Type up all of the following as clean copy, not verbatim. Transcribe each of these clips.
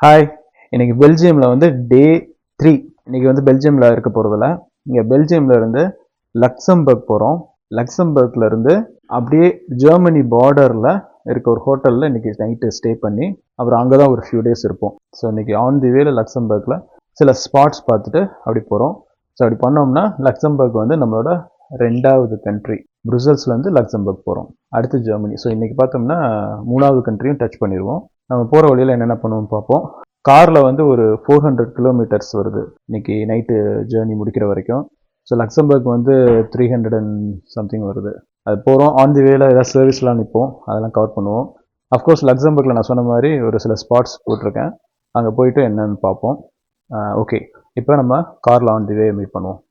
Hi, இன்னைக்கு பெல்ஜியமில் வந்து டே 3. இன்னைக்கு வந்து பெல்ஜியமில் இருக்க போகிறதில்ல. இங்கே பெல்ஜியமில் இருந்து லக்சம்பர்க் போகிறோம். லக்சம்பர்க்ல இருந்து அப்படியே ஜெர்மனி பார்டரில் இருக்க ஒரு ஹோட்டலில் இன்னைக்கு நைட்டு ஸ்டே பண்ணி அப்புறம் அங்கே தான் ஒரு ஃபியூ டேஸ் இருப்போம். ஸோ இன்னைக்கு ஆன் தி வேல லக்சம்பர்க்கில் சில ஸ்பாட்ஸ் பார்த்துட்டு அப்படி போகிறோம். ஸோ அப்படி பண்ணோம்னா லக்சம்பர்க் வந்து நம்மளோட 2வது கண்ட்ரி. ப்ருசல்ஸ்லேருந்து லக்சம்பர்க் போகிறோம், அடுத்து ஜெர்மனி. ஸோ இன்னைக்கு பார்த்தோம்னா 3வது கண்ட்ரியும் டச் பண்ணிடுவோம். நம்ம போகிற வழியில் என்னென்ன பண்ணுவோம் பார்ப்போம். காரில் வந்து ஒரு 400 கிலோமீட்டர்ஸ் வருது இன்னைக்கு நைட்டு ஜேர்னி முடிக்கிற வரைக்கும். ஸோ லக்சம்பர்க் வந்து 300 அண்ட் சம்திங் வருது. அது போகிறோம். ஆன் தி வேல ஏதாவது சர்வீஸ்லாம் நிற்போம், அதெல்லாம் கவர் பண்ணுவோம். அஃப்கோர்ஸ் லக்சம்பர்க்கில் நான் சொன்ன மாதிரி ஒரு சில ஸ்பாட்ஸ் போட்டிருக்கேன், அங்கே போயிட்டு என்னன்னு பார்ப்போம். ஓகே, இப்போ நம்ம காரில் ஆன் தி வே மீட் பண்ணுவோம்.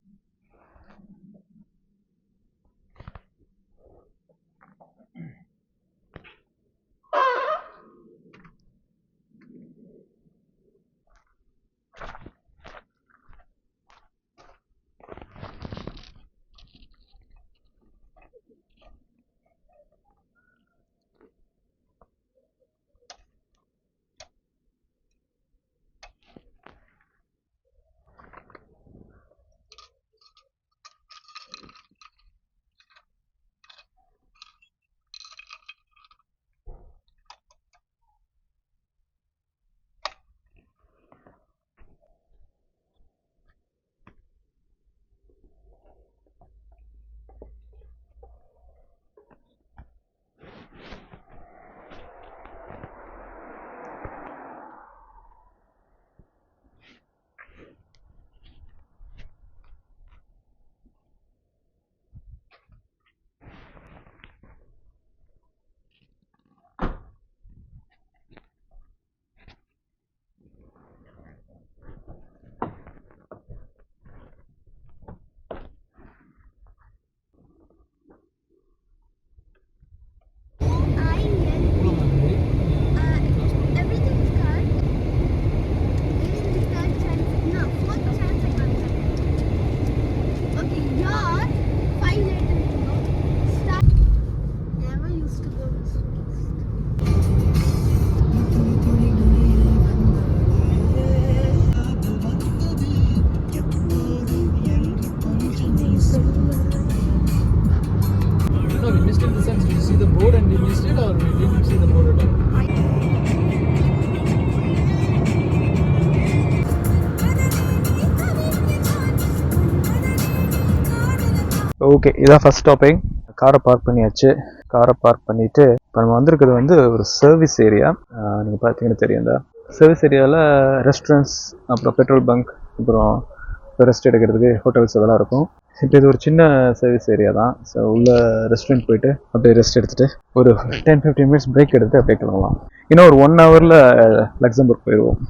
ஓகே, இதான் ஃபர்ஸ்ட் ஸ்டாப்பிங். காரை பார்க் பண்ணியாச்சு. காரை பார்க் பண்ணிவிட்டு இப்போ நம்ம வந்திருக்கிறது வந்து ஒரு சர்வீஸ் ஏரியா. நீங்கள் பார்த்தீங்கன்னா தெரியும், இந்த சர்வீஸ் ஏரியாவில் ரெஸ்டாரண்ட்ஸ், அப்புறம் பெட்ரோல் பங்க், அப்புறம் ரெஸ்ட் எடுக்கிறதுக்கு ஹோட்டல்ஸ் அதெல்லாம் இருக்கும். இப்போ இது ஒரு சின்ன சர்வீஸ் ஏரியா தான். ஸோ உள்ள ரெஸ்டாரண்ட் போயிட்டு அப்படியே ரெஸ்ட் எடுத்துகிட்டு ஒரு 10-15 மினிட்ஸ் பிரேக் எடுத்து அப்படியே கிளம்பலாம். இன்னும் ஒரு 1 ஹவரில் லக்சம்பர்க் போயிடுவோம்.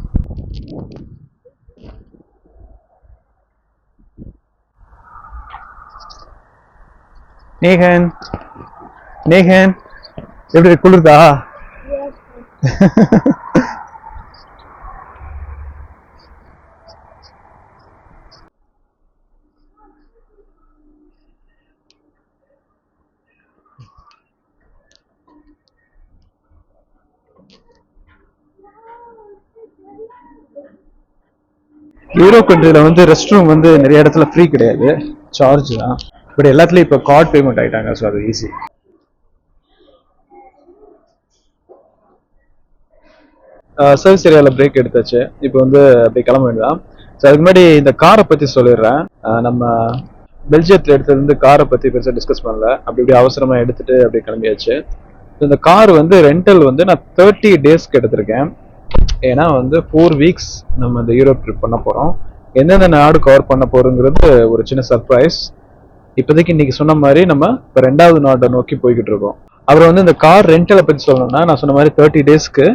நேகன், நேகன் எப்படி குளிர்தா? யூரோப் கண்ட்ரியில வந்து ரெஸ்ட் ரூம் வந்து நிறைய இடத்துல ஃப்ரீ கிடையாது, சார்ஜ் தான். பட் எல்லாத்துலயும் இப்போ கார்ட் பேமெண்ட் ஆயிட்டாங்க, ஸோ அது ஈஸி. சர்வீஸ் ஏரியாவில் பிரேக் எடுத்தாச்சு. இப்போ வந்து அப்படி கிளம்ப வேண்டியதான். ஸோ அதுக்கு முன்னாடி இந்த காரை பற்றி சொல்லிடுறேன். நம்ம பெல்ஜியத்தில் எடுத்தது வந்து காரை பற்றி பெருசாக டிஸ்கஸ் பண்ணல, அப்படி இப்படி அவசரமாக எடுத்துட்டு அப்படி கிளம்பியாச்சு. இந்த கார் வந்து ரெண்டல் வந்து நான் 30 டேஸ்க்கு எடுத்திருக்கேன். ஏன்னா வந்து 4 வீக்ஸ் நம்ம இந்த யூரோப் ட்ரிப் பண்ண போகிறோம். எந்தெந்த நாடு கவர் பண்ண போகிறோங்கிறது ஒரு சின்ன சர்ப்ரைஸ். இப்போதைக்கு இன்னைக்கு சொன்ன மாதிரி நம்ம இப்போ 2வது நாட்டை நோக்கி போய்கிட்டு இருக்கோம். அப்புறம் வந்து இந்த கார் ரெண்டலை பற்றி சொல்லணும்னா, நான் சொன்ன மாதிரி 30 டேஸ்க்கு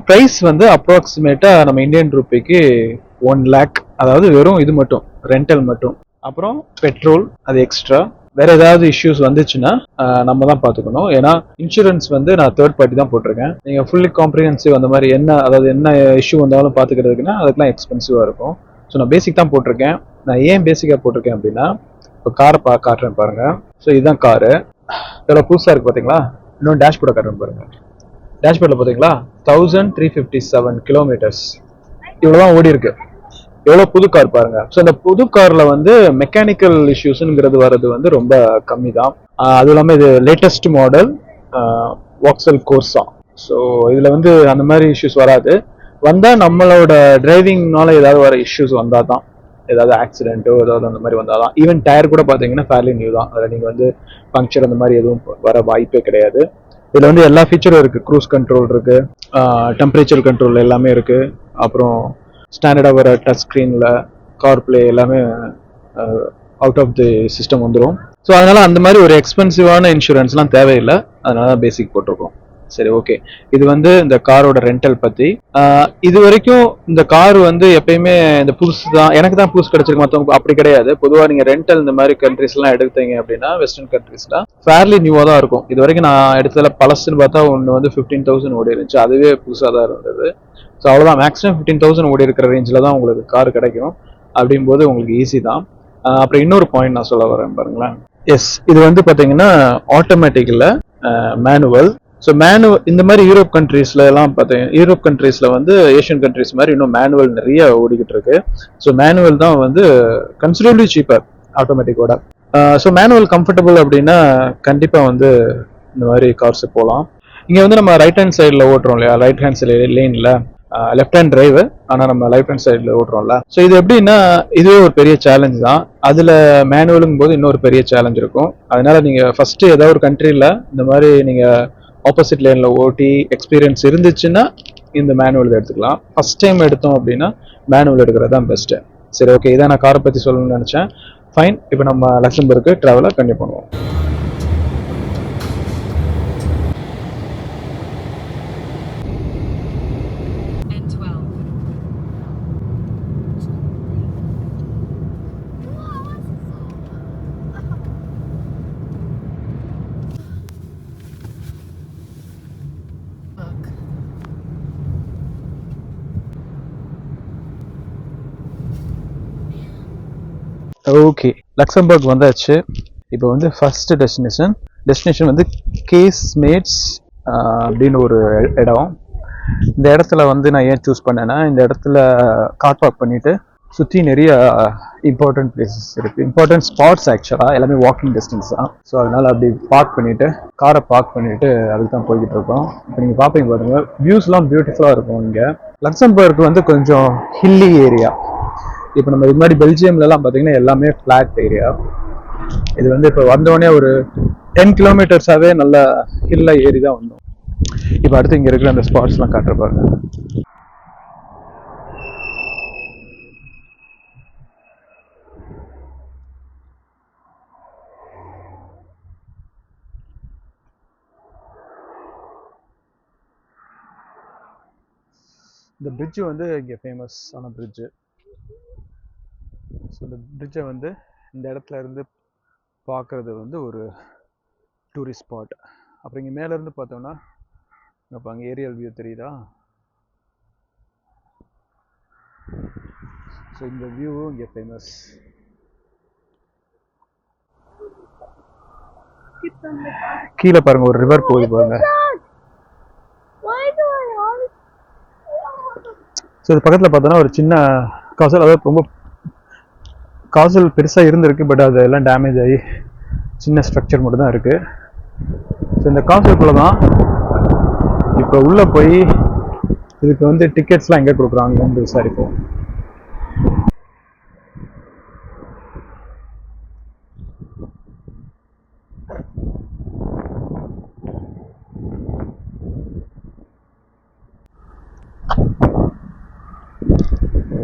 ப்ரைஸ் வந்து அப்ராக்சிமேட்டா நம்ம இந்தியன் ரூபிக்கு 1 lakh, அதாவது வெறும் இது மட்டும், ரெண்டல் மட்டும். அப்புறம் பெட்ரோல் அது எக்ஸ்ட்ரா. வேற ஏதாவது இஷ்யூஸ் வந்துச்சுன்னா நம்ம தான் பார்த்துக்கணும். ஏன்னா இன்சூரன்ஸ் வந்து நான் தேர்ட் பார்ட்டி தான் போட்டிருக்கேன். நீங்கள் ஃபுல்லி காம்ப்ரிஹென்சிவ் அந்த மாதிரி அதாவது என்ன இஷ்யூ வந்தாலும் பார்த்துக்கிறதுக்குன்னா அதுக்கெல்லாம் எக்ஸ்பென்சிவாக இருக்கும். ஸோ நான் பேசிக் தான் போட்டிருக்கேன். நான் ஏன் பேசிக்காக போட்டிருக்கேன் அப்படின்னா, இப்போ காரை காட்டுறேன் பாருங்க. ஸோ இதுதான் காரு, இதெல்லாம் புதுசாக இருக்கு பார்த்தீங்களா. இன்னும் டேஷ்போர்டை காட்டுறேன் பாருங்க. டேஷ்போர்டில் பார்த்தீங்களா 1357 கிலோமீட்டர்ஸ் இவ்வளோதான் ஓடி இருக்கு. எவ்வளோ புது கார் பாருங்க. ஸோ இந்த புது கார்ல வந்து மெக்கானிக்கல் இஷ்யூஸ்ங்கிறது வர்றது வந்து ரொம்ப கம்மி தான். அதுவும் இல்லாமல் இது லேட்டஸ்ட் மாடல் வாக்ஸல் கோர்ஸா. ஸோ இதில் வந்து அந்த மாதிரி இஷ்யூஸ் வராது. வந்தால் நம்மளோட டிரைவிங்னால ஏதாவது வர இஷ்யூஸ் வந்தால் தான், ஏதாவது ஆக்சிடென்ட்டோ ஏதாவது அந்த மாதிரி வந்தால் தான். ஈவன் டயர் கூட பார்த்தீங்கன்னா ஃபேர்லி நியூ தான். அதில் நீங்கள் வந்து பங்க்சர் அந்த மாதிரி எதுவும் வர வாய்ப்பே கிடையாது. இதில் வந்து எல்லா ஃபீச்சரும் இருக்குது. க்ரூஸ் கண்ட்ரோல் இருக்குது, டெம்பரேச்சர் கண்ட்ரோல் எல்லாமே இருக்குது. அப்புறம் ஸ்டாண்டர்டாக வர டச் ஸ்க்ரீனில் கார் பிளே எல்லாமே அவுட் ஆஃப் தி சிஸ்டம் வந்துடும். ஸோ அதனால் அந்த மாதிரி ஒரு எக்ஸ்பென்சிவான இன்சூரன்ஸ்லாம் தேவையில்லை. அதனால தான் பேசிக் போட்டிருக்கோம். சரி, ஓகே. இது வந்து இந்த காரோட ரெண்டல் பற்றி. இது வரைக்கும் இந்த கார் வந்து எப்பயுமே இந்த புதுசு தான், எனக்கு தான் புதுசு கிடைச்சிருக்கு, மற்றவங்க அப்படி கிடையாது. பொதுவாக நீங்கள் ரெண்டல் இந்த மாதிரி கண்ட்ரீஸ்லாம் எடுத்தீங்க அப்படின்னா வெஸ்டர்ன் கண்ட்ரீஸில் ஃபேர்லி நியூவாக தான் இருக்கும். இது வரைக்கும் நான் எடுத்ததில் பழசுன்னு பார்த்தா ஒன்று வந்து 15,000 ஓடி இருந்துச்சு. அதுவே புதுசாக தான் இருந்தது. ஸோ அவ்வளோதான், மேக்ஸிமம் 15,000 ஓடி இருக்கிற ரேஞ்சில் தான் உங்களுக்கு கார் கிடைக்கும். அப்படிங்கும்போது உங்களுக்கு ஈஸி தான். அப்புறம் இன்னொரு பாயிண்ட் நான் சொல்ல வரேன் பாருங்களேன். எஸ், இது வந்து பார்த்தீங்கன்னா ஆட்டோமேட்டிக் இல்லை, மேனுவல். ஸோ மேனுவல் இந்த மாதிரி யூரோப் கண்ட்ரீஸ்ல எல்லாம் பார்த்தீங்கன்னா, யூரோப் கண்ட்ரீஸ்ல வந்து ஏஷியன் கண்ட்ரீஸ் மாதிரி இன்னும் மேனுவல் நிறைய ஓடிக்கிட்டு இருக்கு. ஸோ மேனுவல் தான் வந்து கன்சிடரபிளி சீப்பர் ஆட்டோமேட்டிக்கோட. ஸோ மேனுவல் கம்ஃபர்டபுள் அப்படின்னா கண்டிப்பாக வந்து இந்த மாதிரி கார்ஸ் போகலாம். இங்கே வந்து நம்ம ரைட் ஹேண்ட் சைடில் ஓட்டுறோம் இல்லையா, ரைட் ஹேண்ட் சைடு லேனில் லெஃப்ட் ஹேண்ட் டிரைவு, ஆனால் நம்ம ரைட் ஹேண்ட் சைடில் ஓட்டுறோம்ல. ஸோ இது எப்படின்னா இதுவே ஒரு பெரிய சேலஞ்ச் தான். அதில் மேனுவலுங்கும் போது இன்னொரு பெரிய சேலஞ்ச் இருக்கும். அதனால நீங்கள் ஃபஸ்ட்டு ஏதாவது ஒரு கண்ட்ரியில் இந்த மாதிரி நீங்கள் ஆப்போசிட் லேனில் ஓட்டி எக்ஸ்பீரியன்ஸ் இருந்துச்சுன்னா இந்த மேனுவல் எடுத்துக்கலாம். ஃபஸ்ட் டைம் எடுத்தோம் அப்படின்னா மேனுவல் எடுக்கிறது தான் பெஸ்ட்டு. சரி, ஓகே. இதான் நான் காரை பற்றி சொல்லணும்னு நினச்சேன். ஃபைன், இப்போ நம்ம லக்சம்பர்க்கு ட்ராவலை கண்டிப்பாக பண்ணுவோம். ஓகே, லக்சம்பர்க் வந்தாச்சு. இப்போ வந்து ஃபர்ஸ்ட் டெஸ்டினேஷன் வந்து கேஸ்மேட்ஸ் அப்படின்னு ஒரு இடம். இந்த இடத்துல வந்து நான் ஏன் சூஸ் பண்ணேன்னா, இந்த இடத்துல கார் பார்க் பண்ணிட்டு சுற்றி நிறைய இம்பார்ட்டன்ட் பிளேசஸ் இருக்குது, இம்பார்ட்டன்ட் ஸ்பாட்ஸ். ஆக்சுவலாக எல்லாமே வாக்கிங் டிஸ்டன்ஸ் தான். ஸோ அதனால் அப்படி காரை பார்க் பண்ணிவிட்டு அதுக்கு தான் போய்கிட்டு இருக்கோம். இப்போ நீங்கள் பார்ப்பீங்க பாருங்க, வியூஸ்லாம் பியூட்டிஃபுல்லாக இருக்கும். இங்கே லக்சம்பர்க் வந்து கொஞ்சம் ஹில்லி ஏரியா. இப்போ நம்ம இது மாதிரி பெல்ஜியம்லலாம் பார்த்தீங்கன்னா எல்லாமே ஃப்ளாட் ஏரியா. இது வந்து இப்போ வந்தோடனே ஒரு 10 கிலோமீட்டர்ஸாகவே நல்ல ஹில்ல ஏறி தான் வந்தோம். இப்போ அடுத்து இங்கே இருக்கிற அந்த ஸ்பாட்ஸ்லாம் காட்டுற பாருங்க. இந்த பிரிட்ஜு வந்து இங்கே ஃபேமஸ் ஆன பிரிட்ஜு. ஸோ இந்த பிரிட்ஜை வந்து இந்த இடத்துல இருந்து பார்க்குறது வந்து ஒரு டூரிஸ்ட் ஸ்பாட். அப்புறம் இங்கே மேலேருந்து பார்த்தோம்னா இப்போ அங்கே ஏரியல் வியூ தெரியுதா? ஸோ இந்த வியூவும் இங்கே ஃபேமஸ். கீழே பாருங்க, ஒரு ரிவர் போகுது பாருங்க. ஸோ இது பக்கத்தில் பார்த்தோன்னா ஒரு சின்ன காசல், அதாவது ரொம்ப காசல் பெருசாக இருந்திருக்கு, பட் அது எல்லாம் டேமேஜ் ஆகி சின்ன ஸ்ட்ரக்சர் மட்டும் தான் இருக்குது. ஸோ இந்த காசலுக்குள்ளே தான் இப்போ உள்ளே போய் இதுக்கு வந்து டிக்கெட்ஸ்லாம் எங்கே கொடுக்குறாங்கன்னு விசாரிப்போம்.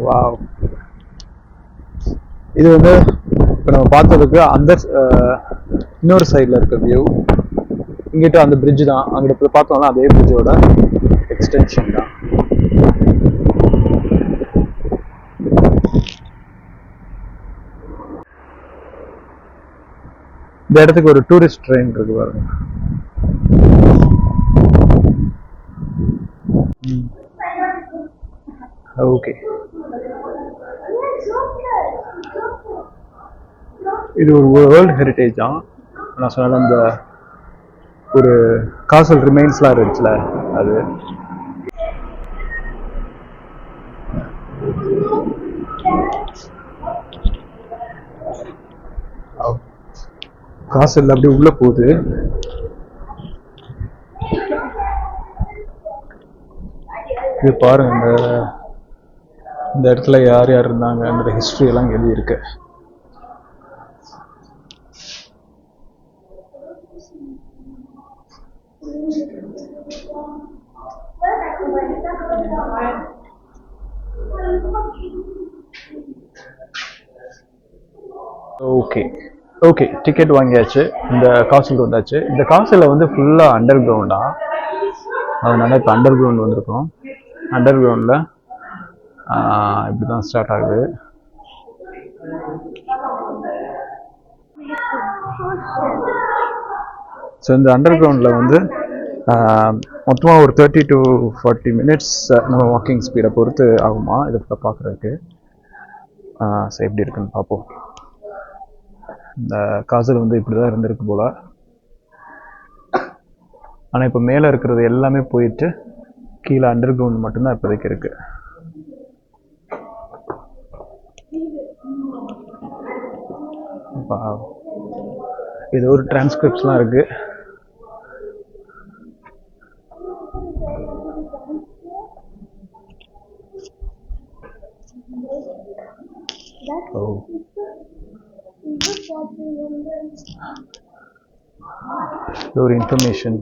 வாவ், இது வந்து இப்போ நம்ம பார்த்ததுக்கு அந்த இன்னொரு சைடில் இருக்க வியூ. இங்கிட்ட அந்த பிரிட்ஜ் தான், அங்கிட்ட போய் பார்த்தோம்னா அதே பிரிட்ஜோட எக்ஸ்டென்ஷன் தான். இந்த இடத்துக்கு ஒரு டூரிஸ்ட் ட்ரெயின் இருக்கு பாருங்க. ஓகே, இது ஒரு வேர்ல்ட் ஹெரிட்டேஜ் தான். நான் சொன்ன அந்த ஒரு காசல் ரிமைன்ஸ்லாம் இருந்துச்சுல அது. காசல் அப்படி உள்ள போகுது. இது பாருங்க, இந்த இடத்துல யார் யார் இருந்தாங்கன்ற ஹிஸ்டரி எல்லாம் எழுதியிருக்கு. ஓகே ஓகே, டிக்கெட் வாங்கியாச்சு, இந்த காசுக்கு வந்தாச்சு. இந்த காசில் வந்து ஃபுல்லாக அண்டர் கிரவுண்டா, அதனால இப்போ அண்டர் கிரவுண்ட் வந்திருக்கோம். அண்டர் கிரவுண்டில் இப்படி தான் ஸ்டார்ட் ஆகுது. ஸோ இந்த அண்டர் கிரவுண்டில் வந்து மொத்தமாக ஒரு 30 to 40 minutes நம்ம வாக்கிங் ஸ்பீடை பொறுத்து ஆகுமா இதை பார்க்குறதுக்கு. ஸோ எப்படி இருக்குன்னு பார்ப்போம். இந்த காசல் வந்து இப்படி தான் இருந்திருக்கு போல. ஆனால் இப்போ மேலே இருக்கிறது எல்லாமே போயிட்டு கீழே அண்டர் கிரவுண்ட் மட்டும்தான் இப்போதைக்கு இருக்கு. இது ஒரு டிரான்ஸ்கிரிப்ட்ஸ்லாம் இருக்கு. ஒரு இன்ஃபர்மேஷன்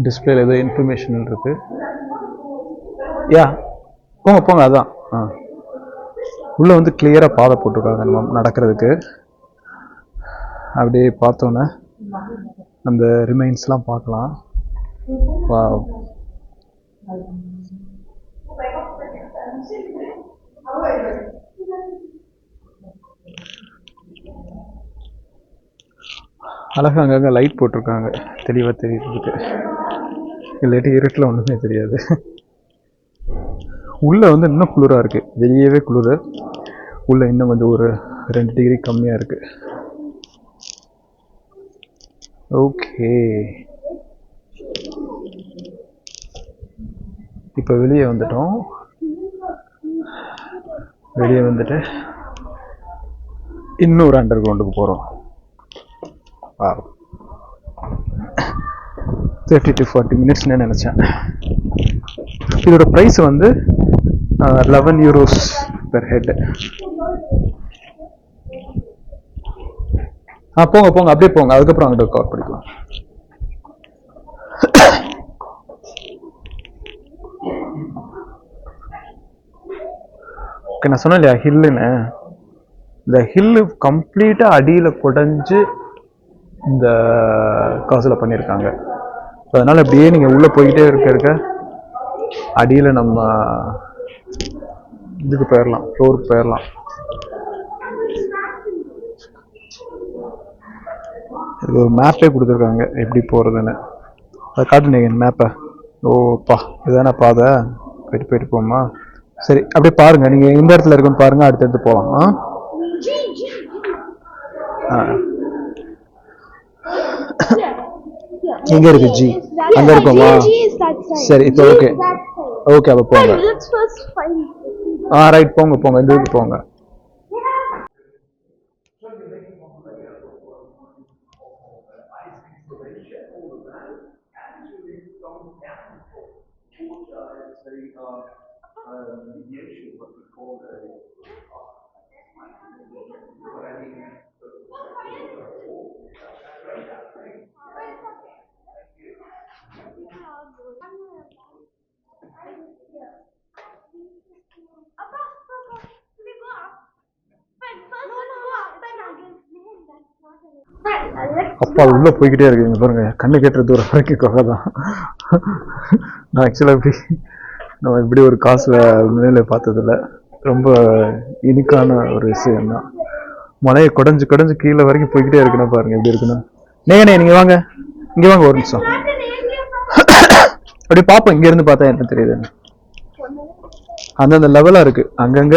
டிஸ்பிளேல ஏதோ இன்ஃபர்மேஷன் இருக்கு. யா போங்க போங்க, அதான் உள்ள வந்து கிளியரா பாதை போட்டிருக்காங்க நம்ம நடக்கிறதுக்கு. அப்படியே பார்த்தோன்னே அந்த ரிமைன்ஸ்லாம் பார்க்கலாம். அழகா அங்கங்க லைட் போட்டிருக்காங்க, தெளிவா தெரியுறதுக்கு. இல்லாட்டி இருட்டில் ஒன்றுமே தெரியாது. உள்ள வந்து இன்னும் குளிரா இருக்கு, வெளியவே குளிர், உள்ள இன்னும் கொஞ்சம் ஒரு 2 டிகிரி கம்மியா இருக்கு. ஓகே, இப்போ வெளியே வந்துட்டோம். வெளியே வந்துட்டு இன்னொரு அண்டர் கிரவுண்டுக்கு போகிறோம். 30 to 40 மினிட்ஸ்னு நினச்சேன். இதோட ப்ரைஸ் வந்து 11 euros பெர் ஹெட். போங்க போங்க, அப்படியே போங்க, அதுக்கப்புறம் அங்கிட்ட கவர் பண்ணிக்கலாம். ஓகே, நான் சொன்னேன் இல்லையா ஹில்லுன்னு, இந்த ஹில்லு கம்ப்ளீட்டா அடியில குடைஞ்சு இந்த காசுல பண்ணியிருக்காங்க. அதனால அப்படியே நீங்க உள்ள போய்கிட்டே இருக்க அடியில நம்ம இதுக்கு போயிடலாம், ஃப்ளோருக்கு போயிடலாம். இது ஒரு மேப்பே கொடுத்துருக்காங்க எப்படி போறதுன்னு. அதை காட்டுனீங்க மேப்பை. ஓப்பா, இதுதானே பாதை, போயிட்டு போமா. சரி, அப்படியே பாருங்க, நீங்க எந்த இடத்துல இருக்குன்னு பாருங்க, அடுத்தடுத்து போகலாம். எங்க இருக்கு ஜி? அங்க இருக்குமா? சரி, இப்போ ஓகே ஓகே, அப்ப போங்க. ரைட், போங்க போங்க, இந்த இதுக்கு போங்க. அப்பா உள்ள போய்கிட்டே இருக்கு பாருங்க, கண்ணு கேட்டுற தூரம் வரைக்கும் கொகை தான். நான் ஆக்சுவலா நம்ம இப்படி ஒரு காசுல மேலே பார்த்ததில்ல. ரொம்ப யூனிக்கான ஒரு விஷயம் தான். மலையை குடைஞ்சு குடைஞ்சு கீழே வரைக்கும் போய்கிட்டே இருக்குன்னா பாருங்க எப்படி இருக்குன்னா. நீங்க வாங்க, இங்க வாங்க ஒரு நிமிஷம். அப்படி பாப்போம், இங்க இருந்து பார்த்தா என்ன தெரியுது. அந்தந்த லெவலா இருக்கு, அங்கங்க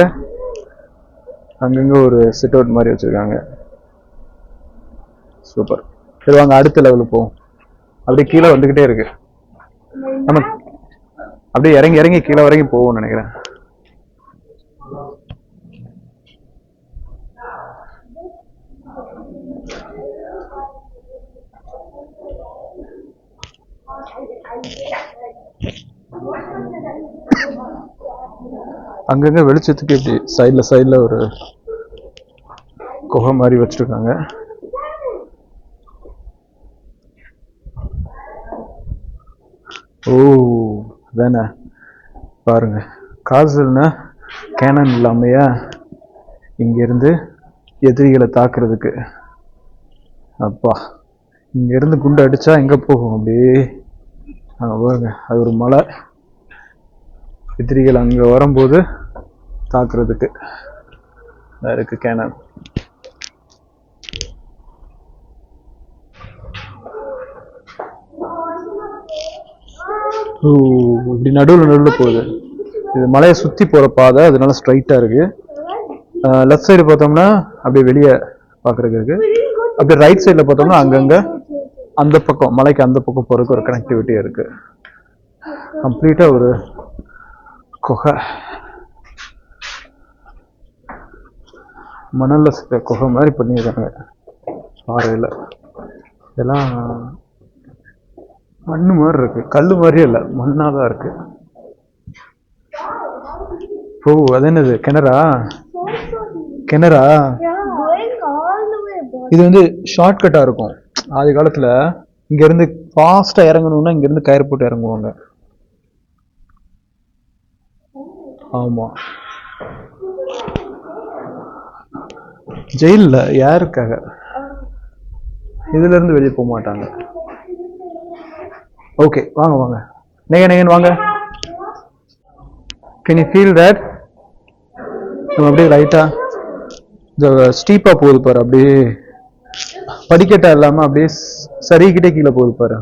ஒரு சிட் அவுட் மாதிரி வச்சிருக்காங்க. சூப்பர். சரி வாங்க, அடுத்த லெவலுக்கு போவோம். அப்படியே கீழே வந்துகிட்டே இருக்கு. நம்ம அப்படியே இறங்கி இறங்கி கீழே வரைக்கும் போவோம்னு நினைக்கிறேன். அங்கங்க வெளிச்சத்துக்கு இப்படி சைட்ல ஒரு குகை மாதிரி வச்சிருக்காங்க. ஓ அதானே பாருங்க, காசுன்னா கேனன் இல்லாமையா இங்க இருந்து எதிரிகளை தாக்குறதுக்கு. அப்பா, இங்க இருந்து குண்டு அடிச்சா எங்க போகும்? அப்படியே அங்க பாருங்க, அது ஒரு மலை, எதிரிகள் அங்க வரும்போது தாக்குறதுக்கு இருக்கு கேனன். இப்படி நடுவில் போகுது. இது மலையை சுத்தி போற பாதை, அதனால ஸ்ட்ரைட்டா இருக்கு. லெஃப்ட் சைடு பார்த்தோம்னா அப்படியே வெளியே பாக்குறதுக்கு இருக்கு. அப்படியே ரைட் சைட்ல பார்த்தோம்னா அங்கங்க அந்த பக்கம் மலைக்கு அந்த பக்கம் போறதுக்கு ஒரு கனெக்டிவிட்டியா இருக்கு. கம்ப்ளீட்டா ஒரு குகை, மணல்ல குகை மாதிரி பண்ணியிருக்காங்க பாறையில. இதெல்லாம் மண்ணு மாதிரி இருக்கு, கல்லு மாதிரியே இல்லை, மண்ணாதான் இருக்கு. ஓ அது என்னது, கிணறா? கிணறா? இது வந்து ஷார்ட் கட்டா இருக்கும். ஆதி காலத்துல இங்க இருந்து ஃபாஸ்டா இறங்கணும்னா இங்க இருந்து கயிறு போட்டு இறங்குவாங்க. ஆமா, ஜெயில யாருக்காக, இதுல இருந்து வெளியே போக மாட்டாங்க. ஓகே வாங்க வாங்க, நெகன் வாங்க. Can you feel that? அப்படியே லைட்டா இந்த ஸ்டீப்பா போகுது பாரு, அப்படியே படிக்கட்டா இல்லாம அப்படியே சரிக்கிட்டே கீழே போகுது பாரு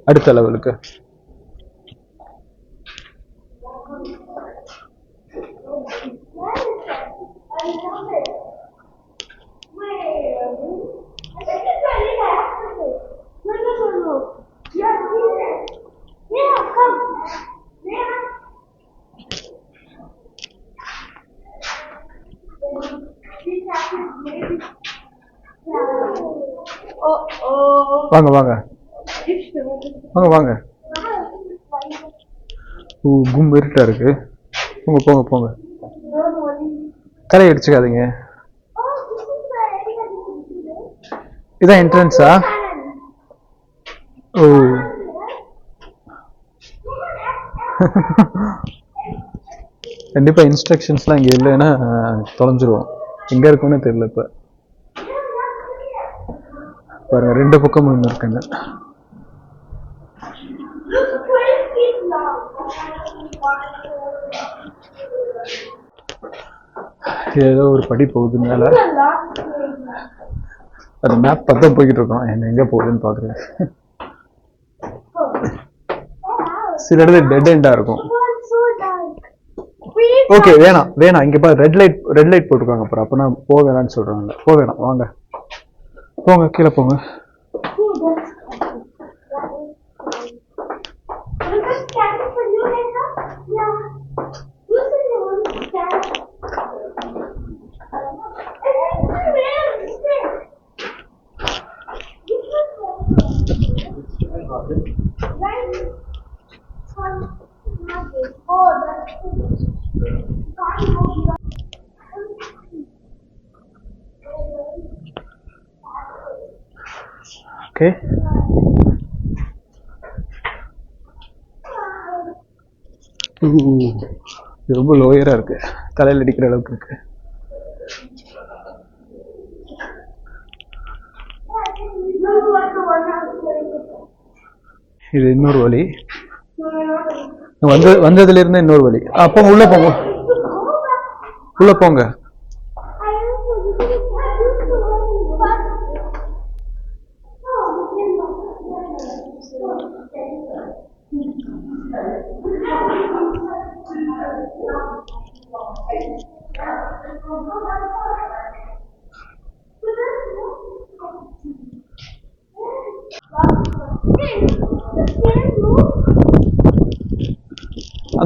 அடுத்த லெவலுக்கு. வாங்க வாங்க வாங்க வாங்க. கும் இருட்டா இருக்கு, போங்க போங்க போங்க, கரையை அடிச்சுக்காதீங்க. இதான் என்ட்ரன்ஸா? ஓ கண்டிப்பா இன்ஸ்ட்ரக்ஷன்ஸ்லாம் இங்க இல்லைன்னா தொலைஞ்சிருவோம். எங்க இருக்குன்னு தெரியல. இப்ப பாருங்க, ரெண்டு பக்கமும் இருக்காங்க. ஏதோ ஒரு படி போகுது மேல. அது மேப் பக்கம் போய்கிட்டு இருக்கோம், என்ன எங்க போகுதுன்னு பாக்குறேன். சில இடத்துல டெட் எண்டா இருக்கும். ஓகே வேணாம் வேணாம், இங்க பாரு ரெட் லைட் போட்டுருக்காங்க அப்புறம், அப்ப நான் போக வேணாம்னு சொல்றாங்க. போக வேணாம், வாங்க போங்க, கீழே போங்க. ஓகே, ரொம்ப லோயரா இருக்கு, தலையில் அடிக்கிற அளவுக்கு இருக்கு. இது இன்னொரு வழி, வந்ததுல இருந்து இன்னொரு வழி. அப்போ உள்ள போங்க, உள்ள போங்க.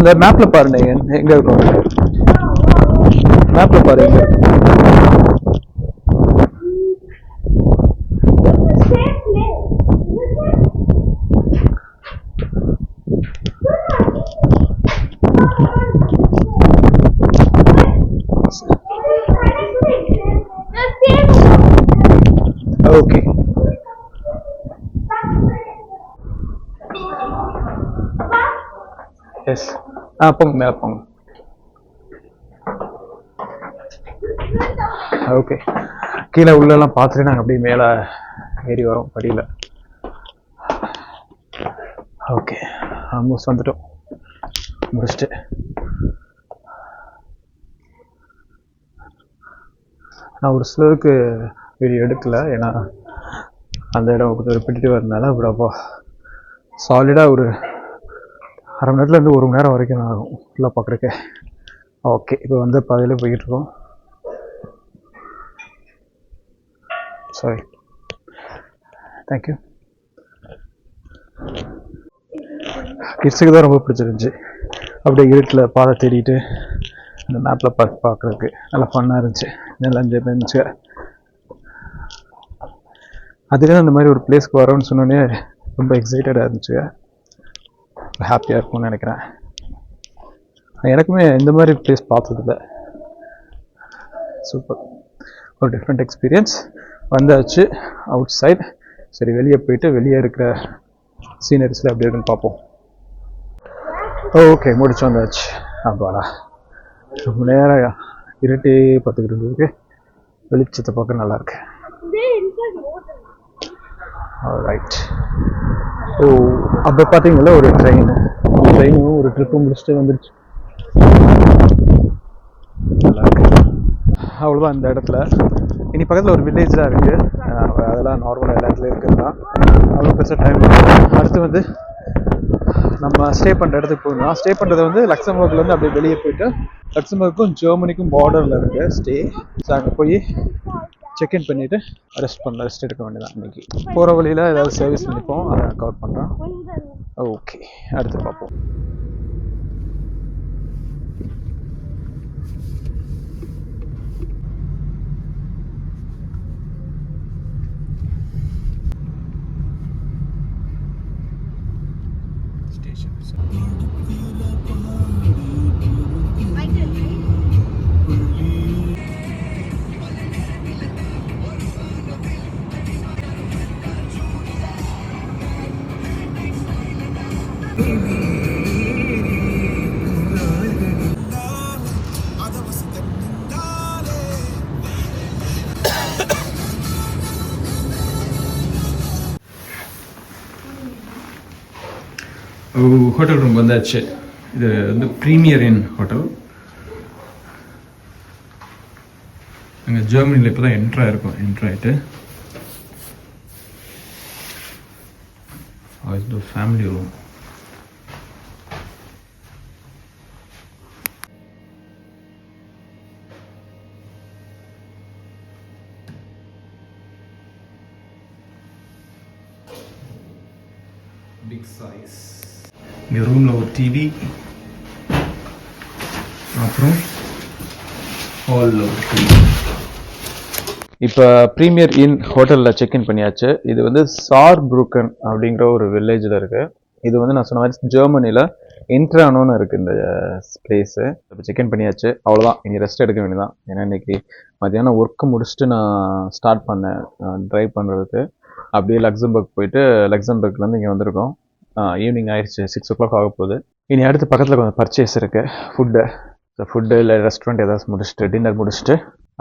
அந்த மேப்ல பாருங்க எங்க இருக்கும். மேப்ல பாரு எங்க இருக்கும். Okay yes. போங்க மேலே போங்க. ஓகே, கீழே உள்ளெல்லாம் பார்த்துட்டு நாங்கள் அப்படியே மேலே ஏறி வரோம் படியில். ஓகே, ஆல்மோஸ்ட் வந்துட்டோம், முடிச்சுட்டு. நான் ஒரு சிலருக்கு வீடியோ எடுக்கல, ஏன்னா அந்த இடம் கொஞ்சம் ரிப்பீட்டிவாக இருந்தால அப்போ சாலிடாக ஒரு அரை மணி நேரத்துலேருந்து 1 மணி நேரம் வரைக்கும் ஆகும் ஃபுல்லாக பார்க்குறக்கு. ஓகே, இப்போ வந்து பாதையில் போய்கிட்டுருக்கோம். Sorry, thank you. கிட்ஸுக்கு தான் ரொம்ப பிடிச்சிருந்துச்சி, அப்படியே இருட்டில் பாதை தேடிட்டு அந்த மேப்பில் பார்க்குறதுக்கு நல்லா ஃபன்னாக இருந்துச்சு, நல்லா என்ஜாய் இருந்துச்சு. அதுவே அந்த மாதிரி ஒரு பிளேஸ்க்கு வரோன்னு சொன்னோன்னே ரொம்ப எக்ஸைட்டடாக இருந்துச்சு, ஹாப்பியாக இருக்கும்னு நினைக்கிறேன். எனக்குமே இந்த மாதிரி பிளேஸ் பார்த்ததில்ல. சூப்பர், ஒரு டிஃப்ரெண்ட் எக்ஸ்பீரியன்ஸ். வந்தாச்சு அவுட் சைட். சரி, வெளியே போயிட்டு வெளியே இருக்கிற சீனரிஸில் எப்படி இருக்குன்னு பார்ப்போம். ஓகே, முடிச்சு வந்தாச்சு. அப்பாடா, ரொம்ப நேரம் இருட்டே பார்த்துக்கிட்டு இருந்ததுக்கு வெளிச்சத்தை பார்க்க நல்லாயிருக்கு. ரைட். ஓ, அப்போ பார்த்தீங்களா ஒரு ட்ரெயினும் ஒரு ட்ரிப்பும் முடிச்சுட்டு வந்துருச்சு. நல்லாயிருக்கு. அவ்வளோதான் இந்த இடத்துல. இனி பக்கத்தில் ஒரு வில்லேஜ் தான் இருக்குது, அதெல்லாம் நார்மலாக எல்லா இடத்துலையும் இருக்குது தான், அவ்வளோ பெருசாக டைம். அடுத்து வந்து நம்ம ஸ்டே பண்ணுற இடத்துக்கு போகணும். ஸ்டே பண்ணுறது வந்து லக்சம்பர்க்லேருந்து அப்படியே வெளியே போயிட்டு, லக்சம்பர்க்கும் ஜெர்மனிக்கும் பார்டரில் இருக்குது ஸ்டே. ஸோ அங்கே போய் செக்இன் பண்ணிவிட்டு ரெஸ்ட் எடுக்க வேண்டியதான். இன்றைக்கி போகிற வழியில் ஏதாவது சர்வீஸ் நினைப்போம், அதை கவர் பண்ணுறோம். ஓகே, அடுத்து பார்ப்போம். ஹோட்டல் ரூம் வந்தாச்சு. இது வந்து ப்ரீமியர் இன் ஹோட்டல். அங்கே ஜெர்மனியில் இப்போ தான் என்ட்ராயிட்டு. இது ஃபேமிலி ரூம். Big size. இங்கே ரூமில் ஒரு டிவி, அப்புறம் ஹாலில் ஒரு டிவி. இப்போ ப்ரீமியர் இன் ஹோட்டலில் செக்இன் பண்ணியாச்சு. இது வந்து சார்ப்ரூக்கன் அப்படிங்கிற ஒரு வில்லேஜில் இருக்குது. இது வந்து நான் சொன்ன மாதிரி ஜெர்மனியில் இன்ட்ரானோன்னு இருக்குது இந்த பிளேஸு. இப்போ செக்இன் பண்ணியாச்சு, அவ்வளோதான். இனி ரெஸ்ட் எடுக்க வேண்டியதான். ஏன்னா இன்றைக்கி மத்தியானம் ஒர்க்கு முடிச்சுட்டு நான் ஸ்டார்ட் பண்ணேன் ட்ரைவ் பண்ணுறதுக்கு. அப்படியே லக்சம்பர்க் போயிட்டு லக்சம்பர்க்லேருந்து இங்கே வந்திருக்கோம். ஈவினிங் ஆயிடுச்சு, 6 o'clock ஆக போகுது. இனி அடுத்து பக்கத்தில் கொஞ்சம் பர்ச்சேஸ் இருக்குது, ஃபுட்டு இல்லை ரெஸ்டாரண்ட் ஏதாச்சும் முடிச்சுட்டு டின்னர் முடிச்சுட்டு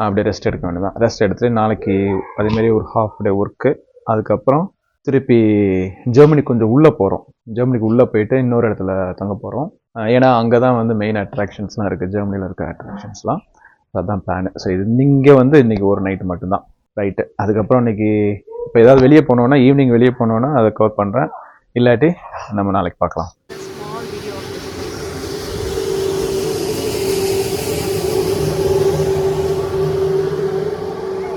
அப்படியே ரெஸ்ட் எடுக்க வேண்டியதான். ரெஸ்ட் எடுத்துகிட்டு நாளைக்கு அதேமாரி ஒரு ஹாஃப் டே ஒர்க்கு. அதுக்கப்புறம் திருப்பி ஜெர்மனி கொஞ்சம் உள்ளே போகிறோம். ஜெர்மனிக்கு உள்ளே போயிட்டு இன்னொரு இடத்துல தங்க போகிறோம். ஏன்னா அங்கே தான் வந்து மெயின் அட்ராக்ஷன்ஸ்லாம் இருக்குது, ஜெர்மனியில் இருக்க அட்ராக்ஷன்ஸ்லாம். அதுதான் பிளான். ஸோ இது இங்கே வந்து இன்றைக்கி ஒரு நைட்டு மட்டும்தான். ரைட்டு. அதுக்கப்புறம் இன்றைக்கி இப்போ ஏதாவது வெளியே போனோன்னா, ஈவினிங் வெளியே போனோன்னா அதை கவர் பண்ணுறேன். இல்லாட்டி நம்ம நாளைக்கு பார்க்கலாம்.